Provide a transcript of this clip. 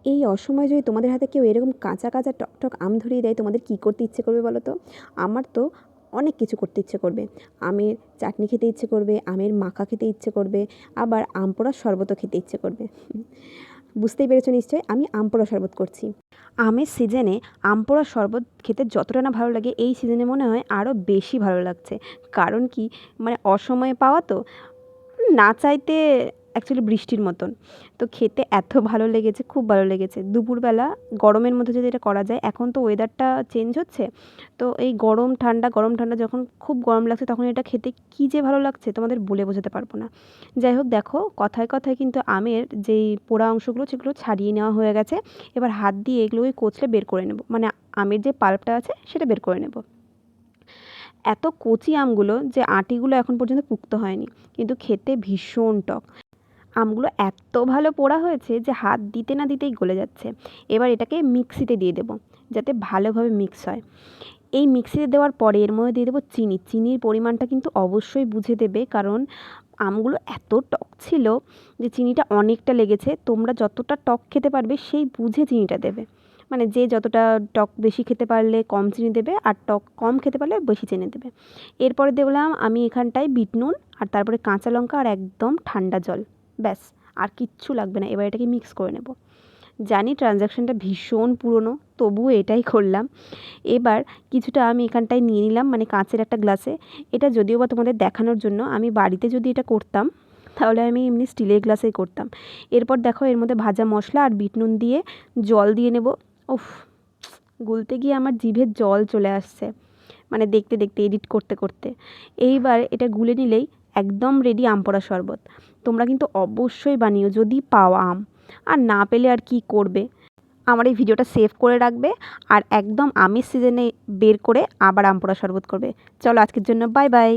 এই অসময়ে যদি তোমাদের হাতে কেউ এরকম কাঁচা কাঁচা টকটক আম ধরিয়ে দেয়, তোমাদের কী করতে ইচ্ছে করবে বলো তো? আমার তো অনেক কিছু করতে ইচ্ছে করবে। আমের চাটনি খেতে ইচ্ছে করবে, আমের মাখা খেতে ইচ্ছে করবে, আবার আম পোড়ার শরবতও খেতে ইচ্ছে করবে। বুঝতেই পেরেছো নিশ্চয়ই, আমি আম পোড়া শরবত করছি। আমের সিজনে আম পোড়া শরবত খেতে যতটা না ভালো লাগে, এই সিজনে মনে হয় আরও বেশি ভালো লাগছে। কারণ কি, মানে অসময়ে পাওয়া তো, না চাইতে অ্যাকচুয়ালি বৃষ্টির মতন। তো খেতে এত ভালো লেগেছে, খুব ভালো লেগেছে। দুপুরবেলা গরমের মধ্যে যদি এটা করা যায়, এখন তো ওয়েদারটা চেঞ্জ হচ্ছে, তো এই গরম ঠান্ডা যখন খুব গরম লাগছে, তখন এটা খেতে কী যে ভালো লাগছে তোমাদের বলে বোঝাতে পারবো না। যাই হোক, দেখো কথায় কথায় কিন্তু আমের যেই পোড়া অংশগুলো সেগুলো ছাড়িয়ে নেওয়া হয়ে গেছে। এবার হাত দিয়ে এগুলোকে কচলে বের করে নেব, মানে আমের যে পাল্পটা আছে সেটা বের করে নেব। এত কচি আমগুলো যে আঁটিগুলো এখন পর্যন্ত পুক্ত হয়নি, কিন্তু খেতে ভীষণ টক। আমগুলো এত ভালো পোড়া হয়েছে যে হাত দিতে না দিতেই গলে যাচ্ছে। এবার এটাকে মিক্সিতে দিয়ে দেবো, যাতে ভালোভাবে মিক্স হয়। এই মিক্সিতে দেওয়ার পরে এর মধ্যে দিয়ে দেবো চিনি। চিনির পরিমাণটা কিন্তু অবশ্যই বুঝে দেবে, কারণ আমগুলো এত টক ছিল যে চিনিটা অনেকটা লেগেছে। তোমরা যতটা টক খেতে পারবে সেই বুঝে চিনিটা দেবে, মানে যে যতটা টক বেশি খেতে পারলে কম চিনি দেবে, আর টক কম খেতে পারলে বেশি চিনি দেবে। এরপরে দিলাম আমি এখানটায় বিট নুন, আর তারপরে কাঁচা লঙ্কা, আর একদম ঠান্ডা জল। ব্যাস, আর কিচ্ছু লাগবে না। এবার এটাকে মিক্স করে নেব। জানি ট্রানজ্যাকশানটা ভীষণ পুরনো, তবুও এটাই করলাম। এবার কিছুটা আমি এখানটায় নিয়ে নিলাম, মানে কাঁচের একটা গ্লাসে। এটা যদিও বা তোমাদের দেখানোর জন্য, আমি বাড়িতে যদি এটা করতাম তাহলে আমি এমনি স্টিলের গ্লাসেই করতাম। এরপর দেখো এর মধ্যে ভাজা মশলা আর বিট নুন দিয়ে জল দিয়ে নেব। উফ, গুলতে গিয়ে আমার জিভে জল চলে আসছে, মানে দেখতে দেখতে, এডিট করতে করতে। এইবার এটা গুলে নিলেই একদম রেডি আম পোড়া শরবত। তোমরা কিন্তু অবশ্যই বানিও যদি পাও আম, আর না পেলে আর কি করবে। আমার এই ভিডিওটা সেভ করে রাখবে, আর একদম আমের সিজনে বের করে আবার আম পোড়া শরবত করবে। চলো আজকের জন্য বাই বাই।